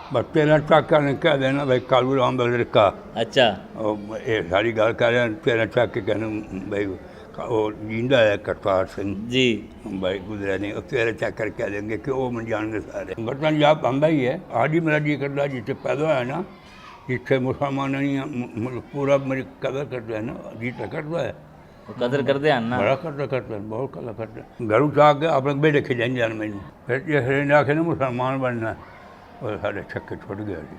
बस तेरा चाका ने कह देना भाई कालू राम का लड़का, अच्छा और ये सारी गल कह रहे तेरा चाके कहने भाई वो जिंदा है करतार सिंह जी। भाई गुजरा नहीं, और तेरे चक्कर कह देंगे कि वो मन जाएंगे सारे। बर्तन जाप आंदा ही है, आज ही मेरा जी करता जिसे पैदा है ना, जिसे मुसलमान नहीं पूरा मेरी कदर करते हैं ना, जी करता है, वो कदर कर दे ना। बड़ा करते हैं, बहुत कदर करते हैं। घर उठा के अपने बेटे खिजाई जान मैनू, फिर जिस आखे ना मुसलमान बनना, और सारे छक्के छुट गया जी।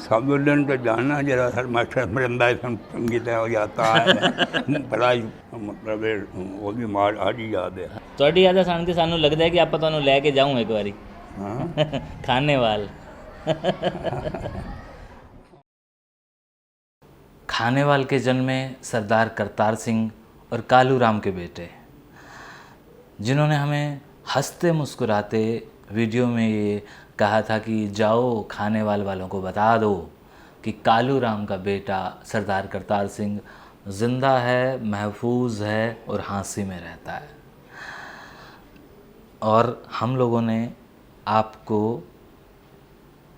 सब दिन तो जानना जरा सर मास्टर मरंदा संगीत है जाता है बड़ा ही मतलब वो भी मार आज ही याद है। ਤੁਹਾਡੀ ਯਾਦਾਂ ਸੁਣ ਕੇ ਸਾਨੂੰ ਲੱਗਦਾ ਹੈ ਕਿ ਆਪਾਂ ਤੁਹਾਨੂੰ ਲੈ ਕੇ ਜਾऊँ ਇੱਕ ਵਾਰੀ हाँ खानेवाल। खानेवाल के जन्मे सरदार करतार सिंह और कालू राम के बेटे, जिन्होंने हमें हंसते मुस्कुराते वीडियो में ये कहा था कि जाओ खानेवाल वालों को बता दो कि कालू राम का बेटा सरदार करतार सिंह ज़िंदा है, महफूज है और हाँसी में रहता है। और हम लोगों ने आपको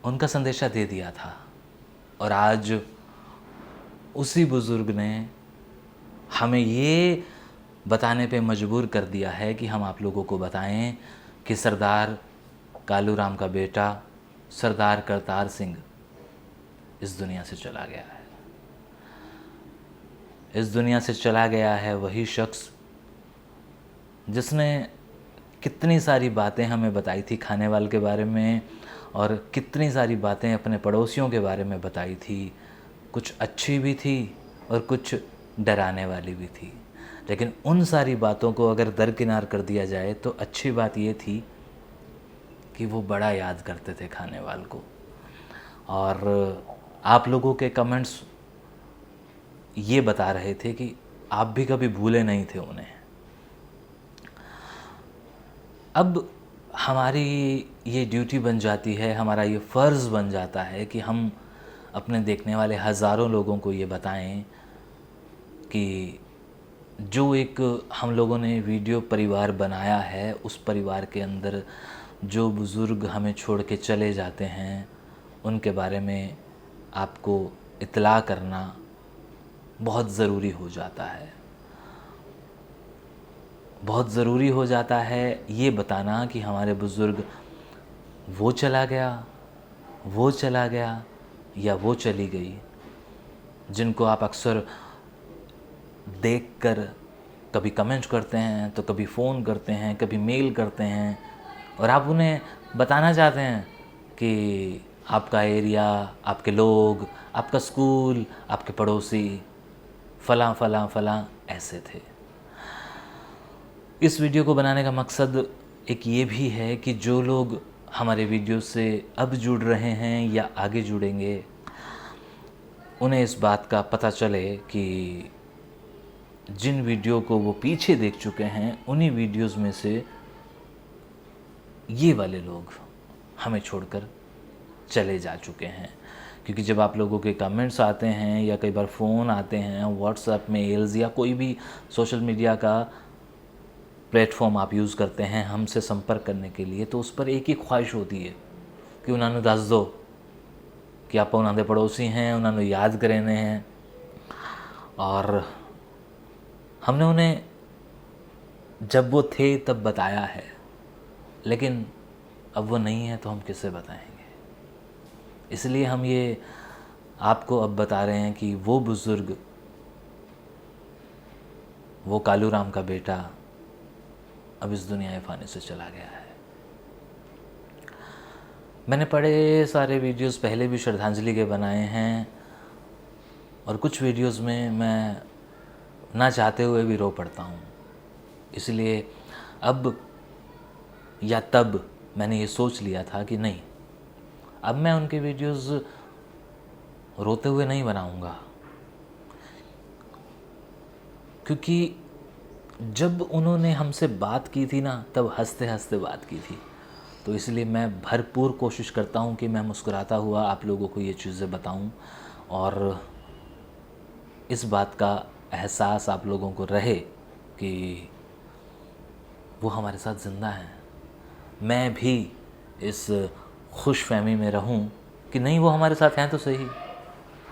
उनका संदेशा दे दिया था, और आज उसी बुज़ुर्ग ने हमें ये बताने पे मजबूर कर दिया है कि हम आप लोगों को बताएं कि सरदार कालू राम का बेटा सरदार करतार सिंह इस दुनिया से चला गया है। इस दुनिया से चला गया है वही शख्स जिसने कितनी सारी बातें हमें बताई थी खानेवाल के बारे में, और कितनी सारी बातें अपने पड़ोसियों के बारे में बताई थी। कुछ अच्छी भी थी और कुछ डराने वाली भी थी, लेकिन उन सारी बातों को अगर दरकिनार कर दिया जाए तो अच्छी बात ये थी कि वो बड़ा याद करते थे खानेवाल को। और आप लोगों के कमेंट्स ये बता रहे थे कि आप भी कभी भूले नहीं थे उन्हें। अब हमारी ये ड्यूटी बन जाती है, हमारा ये फ़र्ज़ बन जाता है कि हम अपने देखने वाले हज़ारों लोगों को ये बताएं कि जो एक हम लोगों ने वीडियो परिवार बनाया है, उस परिवार के अंदर जो बुज़ुर्ग हमें छोड़ के चले जाते हैं उनके बारे में आपको इत्तला करना बहुत ज़रूरी हो जाता है। बहुत ज़रूरी हो जाता है ये बताना कि हमारे बुज़ुर्ग वो चला गया, वो चला गया या वो चली गई, जिनको आप अक्सर देखकर कभी कमेंट करते हैं तो कभी फ़ोन करते हैं, कभी मेल करते हैं, और आप उन्हें बताना चाहते हैं कि आपका एरिया, आपके लोग, आपका स्कूल, आपके पड़ोसी फ़लाँ फ़लाँ फ़लाँ ऐसे थे। इस वीडियो को बनाने का मकसद एक ये भी है कि जो लोग हमारे वीडियो से अब जुड़ रहे हैं या आगे जुड़ेंगे, उन्हें इस बात का पता चले कि जिन वीडियो को वो पीछे देख चुके हैं उन्हीं वीडियोस में से ये वाले लोग हमें छोड़कर चले जा चुके हैं। क्योंकि जब आप लोगों के कमेंट्स आते हैं या कई बार फ़ोन आते हैं, व्हाट्सएप मेल्स या कोई भी सोशल मीडिया का प्लेटफॉर्म आप यूज़ करते हैं हमसे संपर्क करने के लिए, तो उस पर एक ही ख्वाहिश होती है कि उन्होंने दस दो कि आप उन्होंने पड़ोसी हैं, उन्होंने याद करेने हैं। और हमने उन्हें जब वो थे तब बताया है, लेकिन अब वो नहीं है तो हम किससे बताएंगे। इसलिए हम ये आपको अब बता रहे हैं कि वो बुज़ुर्ग, वो कालू राम का बेटा अब इस दुनिया फ़ानी से चला गया है। मैंने बड़े सारे वीडियोस पहले भी श्रद्धांजलि के बनाए हैं, और कुछ वीडियोस में मैं ना चाहते हुए भी रो पड़ता हूँ। इसलिए अब या तब मैंने ये सोच लिया था कि नहीं, अब मैं उनके वीडियोस रोते हुए नहीं बनाऊँगा, क्योंकि जब उन्होंने हमसे बात की थी ना, तब हंसते हंसते बात की थी। तो इसलिए मैं भरपूर कोशिश करता हूँ कि मैं मुस्कुराता हुआ आप लोगों को ये चीज़ें बताऊँ, और इस बात का एहसास आप लोगों को रहे कि वो हमारे साथ ज़िंदा हैं। मैं भी इस खुश फहमी में रहूं कि नहीं वो हमारे साथ हैं तो सही,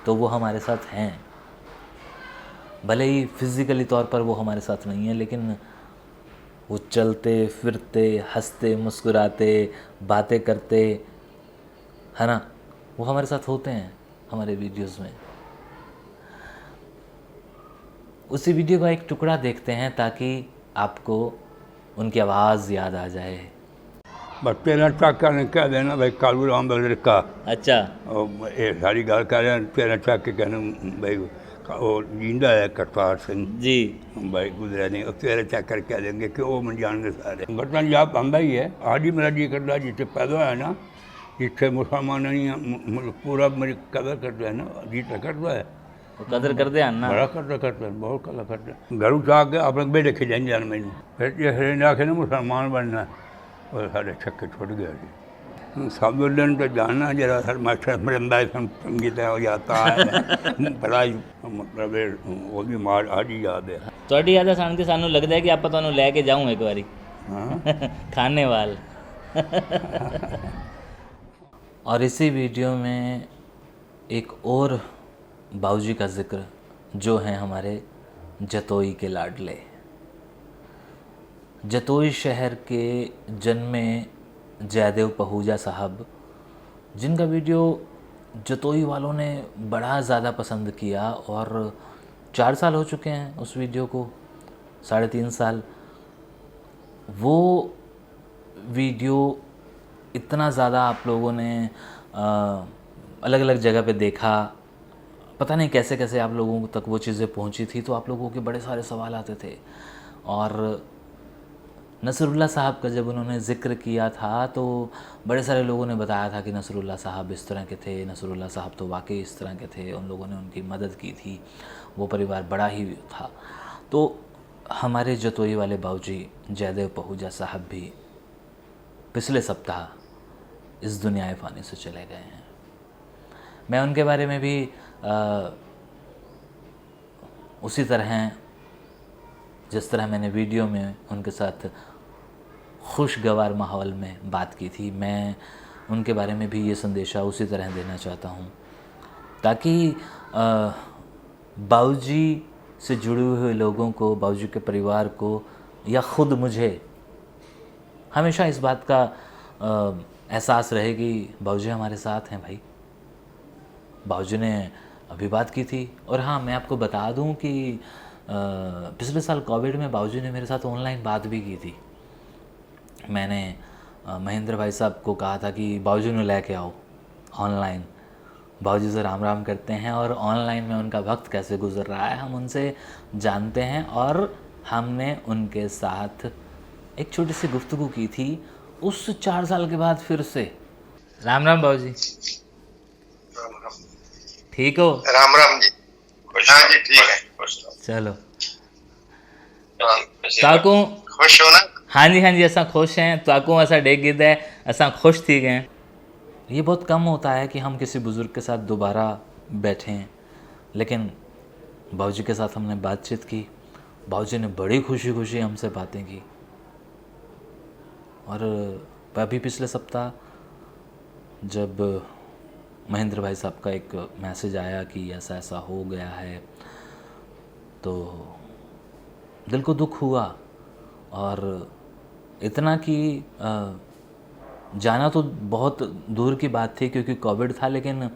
तो वो हमारे साथ हैं। भले ही फिज़िकली तौर पर वो हमारे साथ नहीं है, लेकिन वो चलते फिरते हंसते मुस्कुराते बातें करते, है ना, वो हमारे साथ होते हैं हमारे वीडियोस में। उसी वीडियो का एक टुकड़ा देखते हैं ताकि आपको उनकी आवाज़ याद आ जाए। बस तेरा चाका ने कह देना भाई कालू राम बलर का, अच्छा, और ये सारी गल कर रहे हैं, तेरा चाके कहना भाई वो जिंदा है करतार सिंह जी, भाई गुजरा नहीं, तेरे चक्कर कह देंगे कि वो मन जाएंगे सारे। बर्तन जाप आंदा ही है, आज ही मेरा जी करता जिसे पैदा है ना, जिसे मुसलमान नहीं पूरा मेरी कदर करता है ना, जी करता है, वो कदर करते हैं ना। बड़ा करता है, बहुत कदर करता है। घर उठा के अपने बेटे खिजाई जान मैंने, फिर जिस ने आखे ना मुसलमान बनना, और सारे छक्के छुट गया जी। सब दिन तो जानना जरा सर मास्टर मरंदा संगीत हो जाता है बड़ा ही मतलब वो भी मार आज ही याद है। ਤੁਹਾਡੀ ਯਾਦਾਂ ਸੁਣ ਕੇ ਸਾਨੂੰ ਲੱਗਦਾ ਹੈ ਕਿ ਆਪਾਂ ਤੁਹਾਨੂੰ ਲੈ ਕੇ ਜਾऊँ एक बारी हाँ खाने वाल। और इसी वीडियो में एक और बाऊजी का जिक्र, जो हैं हमारे जतोई के लाडले, जतोई शहर के जन्मे जयदेव पहूजा साहब, जिनका वीडियो जतोई वालों ने बड़ा ज़्यादा पसंद किया। और 4 साल हो चुके हैं उस वीडियो को, 3.5 साल। वो वीडियो इतना ज़्यादा आप लोगों ने अलग अलग जगह पे देखा, पता नहीं कैसे कैसे आप लोगों तक वो चीज़ें पहुंची थी, तो आप लोगों के बड़े सारे सवाल आते थे। और नसरुल्लाह साहब का जब उन्होंने ज़िक्र किया था तो बड़े सारे लोगों ने बताया था कि नसरुल्लाह साहब इस तरह के थे, नसरुल्लाह साहब तो वाकई इस तरह के थे, उन लोगों ने उनकी मदद की थी, वो परिवार बड़ा ही था। तो हमारे जतोई वाले बाऊजी जयदेव पहूजा साहब भी पिछले सप्ताह इस दुनिया फ़ानी से चले गए हैं। मैं उनके बारे में भी उसी तरह, जिस तरह मैंने वीडियो में उनके साथ खुशगवार माहौल में बात की थी, मैं उनके बारे में भी ये संदेशा उसी तरह देना चाहता हूँ, ताकि बाऊजी से जुड़े हुए लोगों को, बाऊजी के परिवार को, या ख़ुद मुझे हमेशा इस बात का एहसास रहे कि बाऊजी हमारे साथ हैं भाई। बाऊजी ने अभी बात की थी। और हाँ, मैं आपको बता दूं कि पिछले साल कोविड में बाऊजी ने मेरे साथ ऑनलाइन बात भी की थी। मैंने महेंद्र भाई साहब को कहा था कि बाऊजी ने लेके आओ ऑनलाइन, बाऊजी से राम राम करते हैं और ऑनलाइन में उनका वक्त कैसे गुजर रहा है हम उनसे जानते हैं। और हमने उनके साथ एक छोटी सी गुफ्तगू की थी। उस 4 साल के बाद फिर से राम राम बाऊजी, ठीक हो? राम राम जी। हाँ जी ठीक है, खुश रहो। चलो हाँ, ताकू खुश हो ना? हाँ जी असां खुश हैं, ताकू असां डेग गिद है, असां खुश थी गए। ये बहुत कम होता है कि हम किसी बुज़ुर्ग के साथ दोबारा बैठें, लेकिन बाऊजी के साथ हमने बातचीत की। बाऊजी ने बड़ी खुशी खुशी हमसे बातें की। और अभी पिछले सप्ताह जब महेंद्र भाई साहब का एक मैसेज आया कि ऐसा ऐसा हो गया है, तो दिल को दुख हुआ। और इतना कि जाना तो बहुत दूर की बात थी क्योंकि कोविड था, लेकिन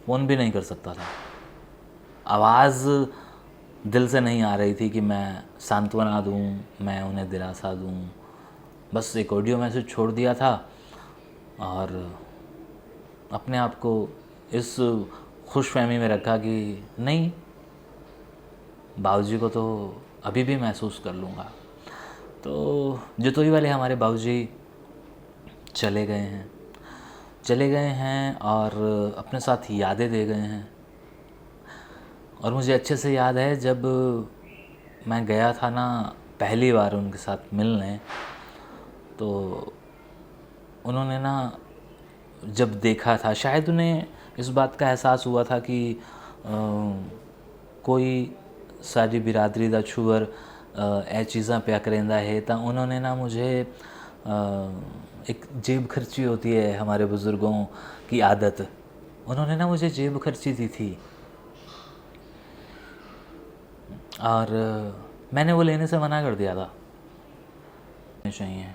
फ़ोन भी नहीं कर सकता था। आवाज़ दिल से नहीं आ रही थी कि मैं सांत्वना दूं, मैं उन्हें दिलासा दूं। बस एक ऑडियो मैसेज छोड़ दिया था और अपने आप को इस खुशफहमी में रखा कि नहीं, बाऊजी को तो अभी भी महसूस कर लूँगा। तो जतोई वाले हमारे बाऊजी चले गए हैं और अपने साथ यादें दे गए हैं। और मुझे अच्छे से याद है जब मैं गया था ना पहली बार उनके साथ मिलने, तो उन्होंने ना जब देखा था, शायद उन्हें इस बात का एहसास हुआ था कि कोई साड़ी बिरादरी दा छूअर ए चीज़ां पिया करेंदा है, तो उन्होंने ना मुझे एक जेब खर्ची होती है हमारे बुज़ुर्गों की आदत, उन्होंने ना मुझे जेब खर्ची दी थी और मैंने वो लेने से मना कर दिया था चाहिए,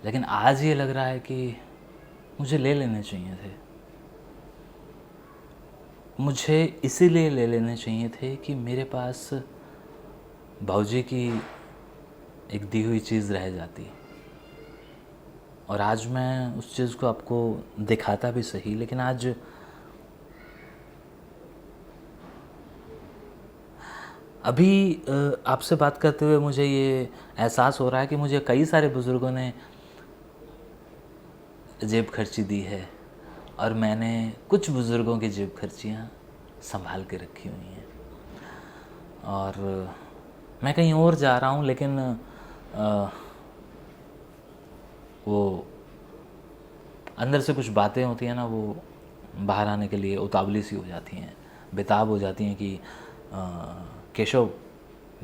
लेकिन आज ये लग रहा है कि मुझे ले लेने चाहिए थे। मुझे इसीलिए ले लेने चाहिए थे कि मेरे पास भाऊजी की एक दी हुई चीज़ रह जाती, और आज मैं उस चीज़ को आपको दिखाता भी सही, लेकिन आज अभी आपसे बात करते हुए मुझे ये एहसास हो रहा है कि मुझे कई सारे बुज़ुर्गों ने जेब खर्ची दी है और मैंने कुछ बुज़ुर्गों की जेब खर्चियाँ संभाल के रखी हुई हैं, और मैं कहीं और जा रहा हूँ, लेकिन वो अंदर से कुछ बातें होती हैं ना, वो बाहर आने के लिए उतावली सी हो जाती हैं, बेताब हो जाती हैं कि केशव,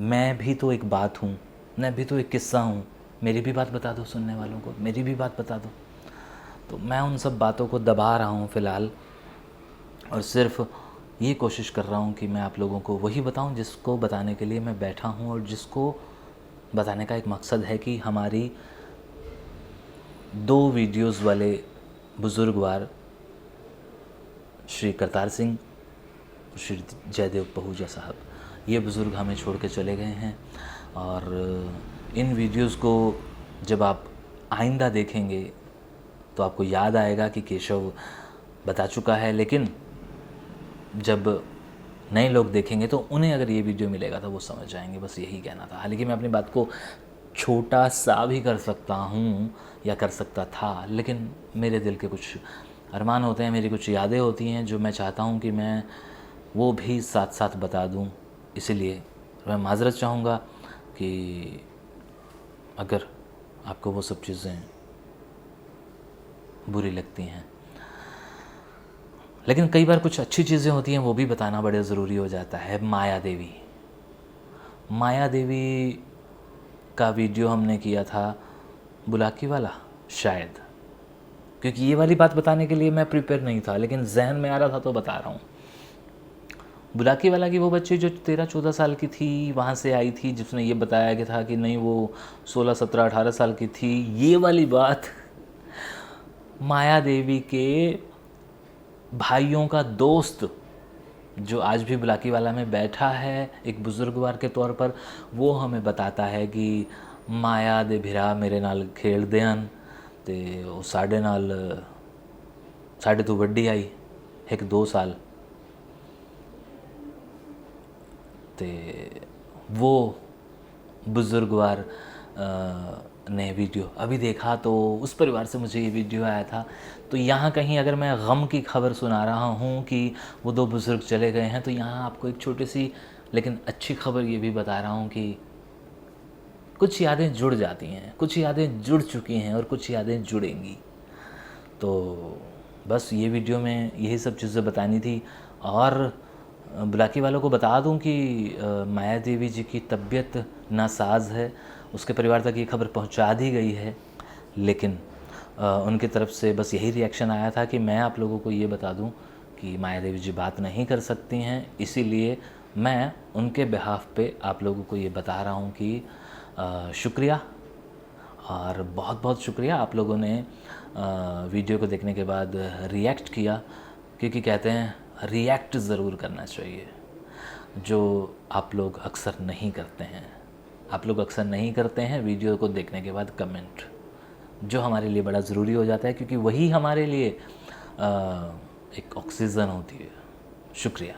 मैं भी तो एक बात हूँ, मैं भी तो एक किस्सा हूँ, मेरी भी बात बता दो सुनने वालों को, मेरी भी बात बता दो। तो मैं उन सब बातों को दबा रहा हूँ फ़िलहाल, और सिर्फ ये कोशिश कर रहा हूँ कि मैं आप लोगों को वही बताऊँ जिसको बताने के लिए मैं बैठा हूँ, और जिसको बताने का एक मकसद है कि हमारी 2 वीडियोज़ वाले बुज़ुर्गवार श्री करतार सिंह, श्री जयदेव पहूजा साहब, ये बुज़ुर्ग हमें छोड़ के चले गए हैं। और इन वीडियोज़ को जब आप आइंदा देखेंगे तो आपको याद आएगा कि केशव बता चुका है, लेकिन जब नए लोग देखेंगे तो उन्हें अगर ये वीडियो मिलेगा तो वो समझ जाएंगे। बस यही कहना था। हालांकि मैं अपनी बात को छोटा सा भी कर सकता हूँ या कर सकता था, लेकिन मेरे दिल के कुछ अरमान होते हैं, मेरी कुछ यादें होती हैं जो मैं चाहता हूँ कि मैं वो भी साथ साथ बता दूँ। इसीलिए मैं माज़रत चाहूँगा कि अगर आपको वो सब चीज़ें बुरी लगती हैं, लेकिन कई बार कुछ अच्छी चीज़ें होती हैं, वो भी बताना बड़े ज़रूरी हो जाता है। माया देवी का वीडियो हमने किया था बुलाकी वाला, शायद, क्योंकि ये वाली बात बताने के लिए मैं प्रिपेयर नहीं था, लेकिन जहन में आ रहा था तो बता रहा हूँ। बुलाकी वाला की वो बच्ची जो 13-14 साल की थी, वहाँ से आई थी, जिसने ये बताया कि था कि नहीं वो 16, 17, 18 साल की थी। ये वाली बात माया देवी के भाइयों का दोस्त जो आज भी बुलाकी वाला में बैठा है एक बुजुर्गवार के तौर पर, वो हमें बताता है कि माया दे भिरा मेरे नाल खेल देन ते वो साढ़े तो वड्डी आई 1-2 साल, ते वो बुजुर्गवार ने वीडियो अभी देखा तो उस परिवार से मुझे ये वीडियो आया था। तो यहाँ कहीं अगर मैं गम की खबर सुना रहा हूँ कि वो 2 बुज़ुर्ग चले गए हैं, तो यहाँ आपको एक छोटी सी लेकिन अच्छी खबर ये भी बता रहा हूँ कि कुछ यादें जुड़ जाती हैं, कुछ यादें जुड़ चुकी हैं और कुछ यादें जुड़ेंगी। तो बस ये वीडियो में यही सब चीज़ें बतानी थी। और बुलाकी वालों को बता दूं कि माया देवी जी की तबीयत नासाज है, उसके परिवार तक ये खबर पहुंचा दी गई है, लेकिन उनकी तरफ से बस यही रिएक्शन आया था कि मैं आप लोगों को ये बता दूं कि माया देवी जी बात नहीं कर सकती हैं, इसीलिए मैं उनके बिहाफ पे आप लोगों को ये बता रहा हूं कि शुक्रिया, और बहुत बहुत शुक्रिया आप लोगों ने वीडियो को देखने के बाद रिएक्ट किया, क्योंकि कहते हैं रिएक्ट ज़रूर करना चाहिए, जो आप लोग अक्सर नहीं करते हैं। आप लोग अक्सर नहीं करते हैं वीडियो को देखने के बाद कमेंट, जो हमारे लिए बड़ा ज़रूरी हो जाता है, क्योंकि वही हमारे लिए एक ऑक्सीजन होती है। शुक्रिया।